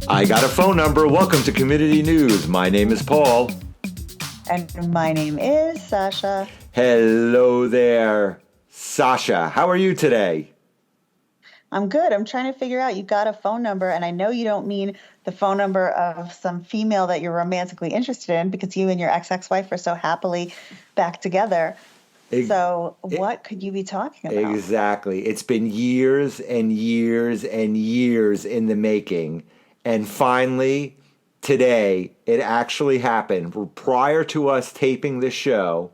I got a phone number. Welcome to Community News. My name is Paul. And my name is Sasha. Hello there, Sasha. How are you today? I'm good. I'm trying to figure out, you got a phone number, and I know you don't mean the phone number of some female that you're romantically interested in because you and your ex-wife are so happily back together. So what could you be talking about? Exactly. It's been years and years and years in the making. And finally, today, it actually happened. Prior to us taping this show,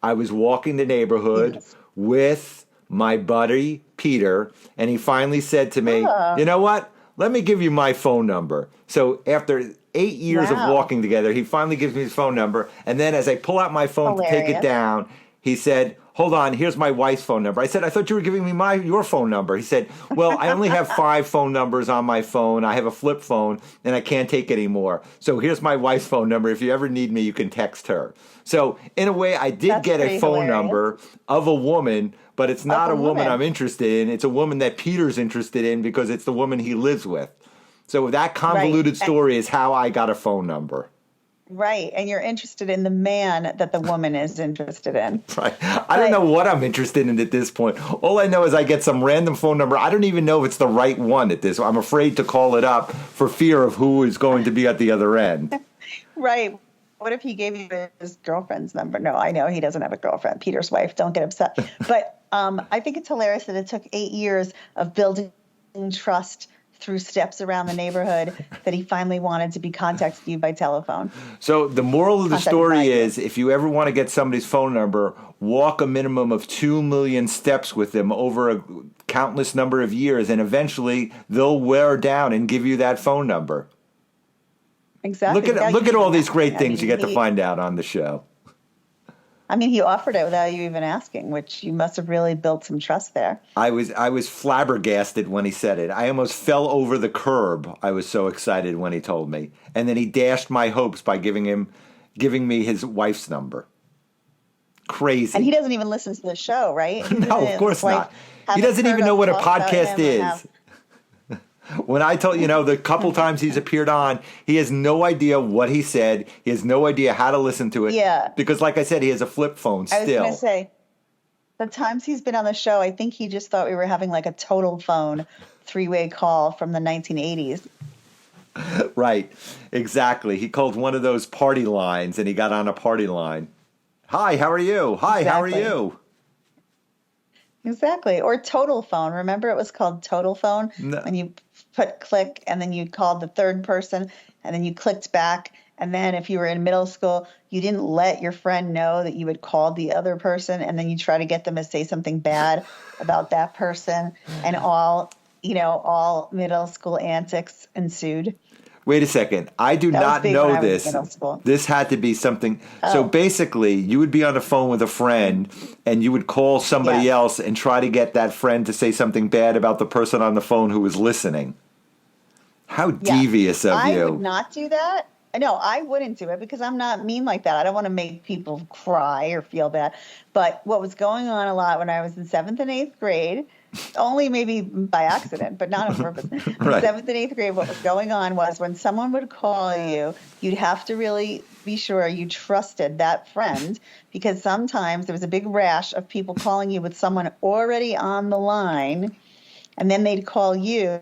I was walking the neighborhood with my buddy, Peter, and he finally said to me, You know what? Let me give you my phone number. So after 8 years of walking together, he finally gives me his phone number. And then as I pull out my phone to take it down, he said, hold on, here's my wife's phone number. I said, I thought you were giving me your phone number. He said, well, I only have 5 phone numbers on my phone. I have a flip phone, and I can't take anymore. So here's my wife's phone number. If you ever need me, you can text her. So in a way, I did get a phone number of a woman, but it's not a woman I'm interested in. It's a woman that Peter's interested in because it's the woman he lives with. So that convoluted story is how I got a phone number. Right. And you're interested in the man that the woman is interested in. Right. I don't know what I'm interested in at this point. All I know is I get some random phone number. I don't even know if it's the right one at this. I'm afraid to call it up for fear of who is going to be at the other end. Right. What if he gave you his girlfriend's number? No, I know he doesn't have a girlfriend. Peter's wife. Don't get upset. But I think it's hilarious that it took 8 years of building trust through steps around the neighborhood that he finally wanted to be contacted you by telephone. So the moral of the story is, if you ever want to get somebody's phone number, walk a minimum of 2 million steps with them over a countless number of years, and eventually they'll wear down and give you that phone number. Exactly. Look at all these great things you get to find out on the show. I mean, he offered it without you even asking, which you must have really built some trust there. I was flabbergasted when he said it. I almost fell over the curb. I was so excited when he told me. And then he dashed my hopes by giving me his wife's number. Crazy. And he doesn't even listen to the show, right? No, of course not. He doesn't even know what a podcast is. When I told the couple times he's appeared on, he has no idea what he said. He has no idea how to listen to it. Yeah. Because like I said, he has a flip phone still. I was going to say, the times he's been on the show, I think he just thought we were having like a total phone 3-way call from the 1980s. Right. Exactly. He called one of those party lines and he got on a party line. Hi, how are you? Hi, How are you? Exactly. Or total phone. Remember it was called total phone? No. When you put click and then you called the third person and then you clicked back. And then if you were in middle school, you didn't let your friend know that you had called the other person. And then you try to get them to say something bad about that person. And all middle school antics ensued. Wait a second. I do not know this. This had to be something. Oh. So basically, you would be on the phone with a friend and you would call somebody else and try to get that friend to say something bad about the person on the phone who was listening. How devious of you. I would not do that. No, I wouldn't do it because I'm not mean like that. I don't want to make people cry or feel bad. But what was going on a lot when I was in 7th and 8th grade, only maybe by accident, but not on purpose. Right. In 7th and 8th grade, what was going on was when someone would call you, you'd have to really be sure you trusted that friend because sometimes there was a big rash of people calling you with someone already on the line, and then they'd call you,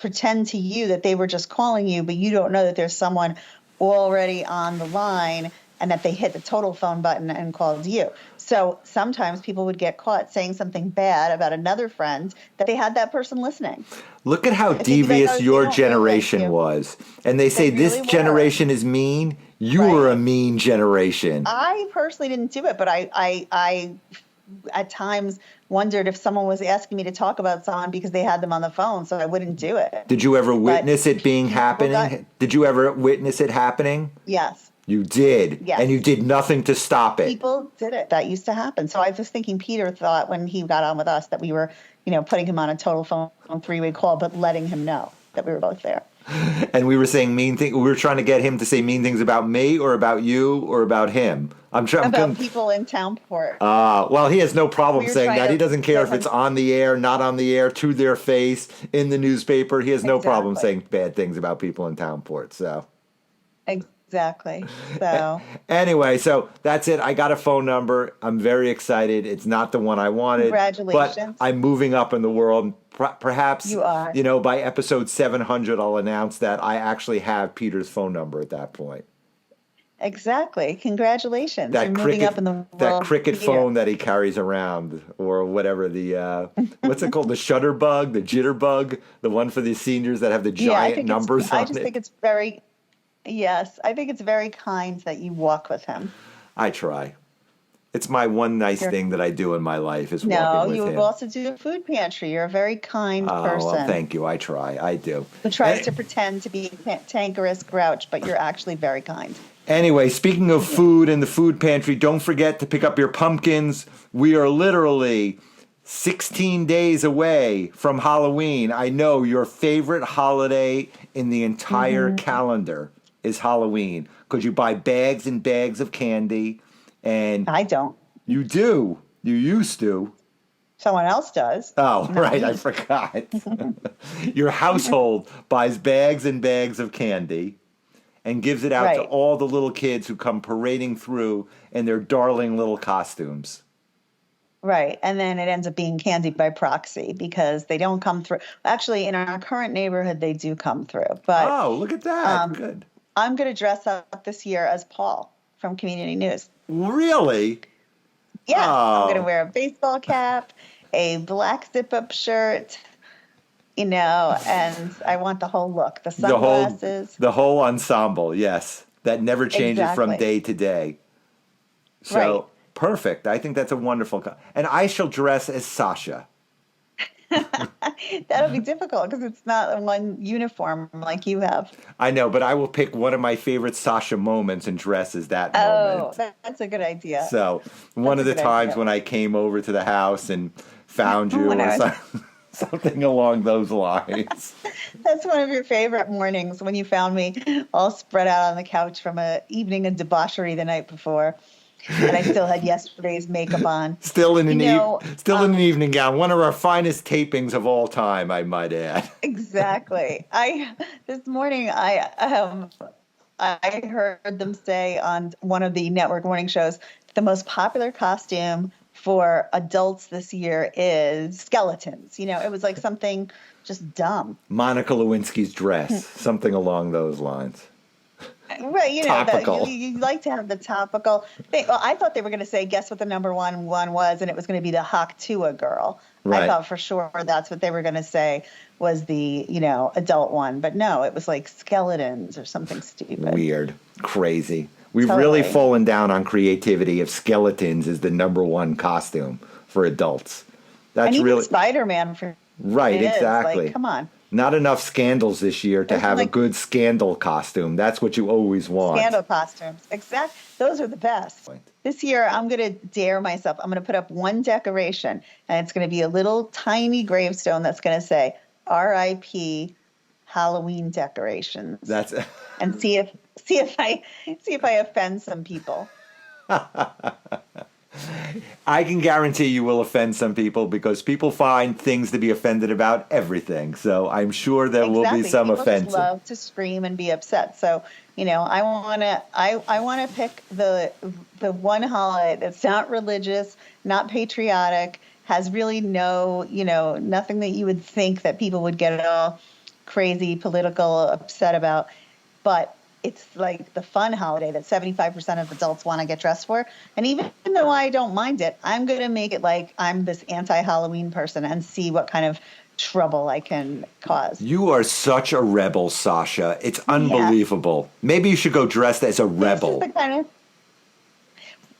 pretend to you that they were just calling you, but you don't know that there's someone already on the line and that they hit the total phone button and called you. So sometimes people would get caught saying something bad about another friend that they had that person listening. Look at how devious your generation was. And they say this generation is mean. You were a mean generation. I personally didn't do it, but I at times wondered if someone was asking me to talk about someone because they had them on the phone, so I wouldn't do it. Did you ever witness it being happening? Did you ever witness it happening? Yes. You did. Yes. And you did nothing to stop it. People did it. That used to happen. So I was thinking Peter thought when he got on with us that we were, putting him on a total phone 3-way call, but letting him know that we were both there. And we were saying mean things. We were trying to get him to say mean things about me or about you or about him. I'm trying About people in Townport. well, he has no problem We were saying trying that. He to doesn't care get if him. it's on the air, not on the air, to their face, in the newspaper. He has no problem Exactly. saying bad things about people in Townport. So Exactly. So anyway, so that's it. I got a phone number. I'm very excited. It's not the one I wanted, but congratulations. I'm moving up in the world. Perhaps, You are. by episode 700, I'll announce that I actually have Peter's phone number at that point. Exactly. Congratulations. That You're moving cricket, up in the world. that cricket here. phone that he carries around, or whatever what's it called? The shutterbug, the jitterbug, the one for the seniors that have the giant numbers on I just it. think it's very, yes, I think it's very kind that you walk with him. I try. It's my one nice You're- thing that I do in my life is No, walking with you him. also do a food pantry. You're a very kind Oh, person well, thank you. I try. I do. who tries to pretend to be a cantankerous grouch, but you're actually very kind. Anyway, speaking of food and the food pantry, don't forget to pick up your pumpkins. We are literally 16 days away from Halloween. I know your favorite holiday in the entire calendar is Halloween because you buy bags and bags of candy, and I don't. you do. You used to. Someone else does. Oh, Not right. me. I forgot. Your household buys bags and bags of candy and gives it out to Right. all the little kids who come parading through in their darling little costumes. Right. And then it ends up being candy by proxy because they don't come through. Actually, in our current neighborhood, they do come through. But Oh, look at that. Good. I'm going to dress up this year as Paul from Community News. Really? Yeah. I'm going Oh. to wear a baseball cap, a black zip up shirt, and I want the whole look, the sunglasses. The whole ensemble, yes. That never changes from Exactly. day to day. So, Right. perfect. I think that's a wonderful. And I shall dress as Sasha. That'll be difficult because it's not one uniform like you have. I know, but I will pick one of my favorite Sasha moments and dress as that Oh, moment. that's a good idea. So one of That's the a good times idea. when I came over to the house and found you When or I was- something along those lines. That's one of your favorite mornings when you found me all spread out on the couch from an evening of debauchery the night before. And I still had yesterday's makeup on. Still in an You know, evening gown. One of our finest tapings of all time, I might add. Exactly. This morning I heard them say on one of the network morning shows that the most popular costume for adults this year is skeletons. It was like something just dumb. Monica Lewinsky's dress, something along those lines. Right, Topical. you like to have the topical thing. Well, I thought they were going to say, guess what the number one was, and it was going to be the Haktua girl. Right. I thought for sure that's what they were going to say was the, adult one. But no, it was like skeletons or something stupid. Weird. Crazy. We've really Totally. fallen down on creativity if skeletons is the number one costume for adults. That's And even really Spider-Man for right, it is. exactly. Like, come on. Not enough scandals this year to It's have a like- good scandal costume. That's what you always want. Scandal costumes. Exact. Those are the best. Right. This year, I'm going to dare myself. I'm going to put up one decoration, and it's going to be a little tiny gravestone that's going to say R.I.P. Halloween decorations, That's and see if I offend some people. I can guarantee you will offend some people because people find things to be offended about everything. So I'm sure there will be some People offense. just love to scream and be upset. So I want to pick the one holiday that's not religious, not patriotic, has really no nothing that you would think that people would get all crazy political upset about, but it's like the fun holiday that 75% of adults want to get dressed for. And even though I don't mind it, I'm going to make it like I'm this anti-Halloween person and see what kind of trouble I can cause. You are such a rebel, Sasha. It's unbelievable. Maybe you should go dressed as a rebel.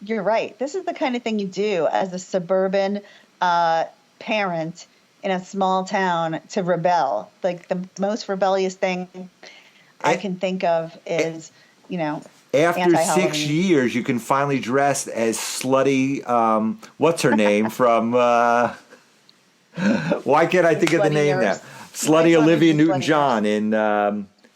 You're right. This is the kind of thing you do as a suburban parent in a small town to rebel. Like the most rebellious thing I can think of is, After anti-Halloween. 6 years, you can finally dress as slutty. What's her name from? Why can't I think of the Slutty name now? nurse. Slutty My son Olivia is a slutty Newton-John in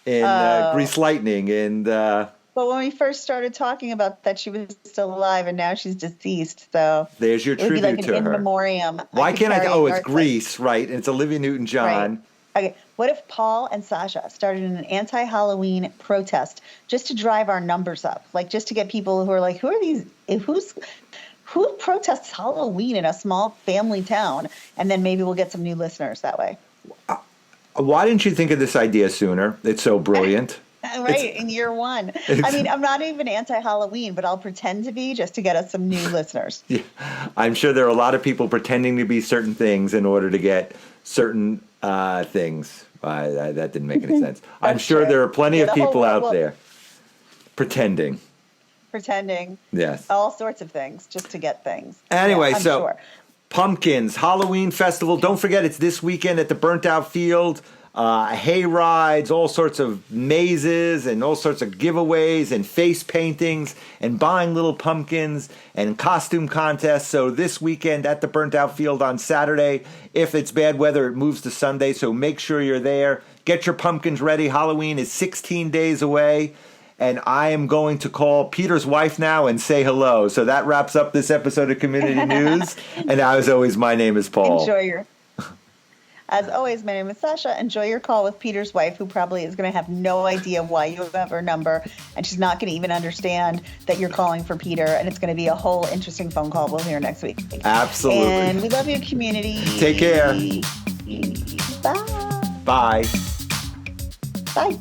in Grease Lightning, and But when we first started talking about that, she was still alive, and now she's deceased. So there's your it would be tribute like to an in her. memoriam. Why can't I? carry Oh, it's your Grease, right? And it's Olivia Newton-John. Right. Okay, what if Paul and Sasha started an anti-Halloween protest just to drive our numbers up? Like just to get people who are like, who are these? Who protests Halloween in a small family town? And then maybe we'll get some new listeners that way. Why didn't you think of this idea sooner? It's so brilliant. Right, in year one. I mean, I'm not even anti-Halloween, but I'll pretend to be just to get us some new listeners. Yeah. I'm sure there are a lot of people pretending to be certain things in order to get certain things. That didn't make any sense. I'm sure true. there are plenty Yeah, of the whole people world out will- there pretending. Pretending. Yes. All sorts of things just to get things. Anyway, Yeah, I'm so sure. Pumpkins, Halloween Festival. Don't forget, it's this weekend at the Burnt Out Field. Hay rides, all sorts of mazes, and all sorts of giveaways, and face paintings, and buying little pumpkins, and costume contests. So this weekend at the Burnt Out Field on Saturday. If it's bad weather, it moves to Sunday, so make sure you're there. Get your pumpkins ready. Halloween is 16 days away. And I am going to call Peter's wife now and say hello. So that wraps up this episode of Community News. And as always, my name is Paul. As always, my name is Sasha. Enjoy your call with Peter's wife, who probably is going to have no idea why you have her number, and she's not going to even understand that you're calling for Peter, and it's going to be a whole interesting phone call we'll hear next week. Absolutely. And we love you, community. Take care. Bye. Bye. Bye.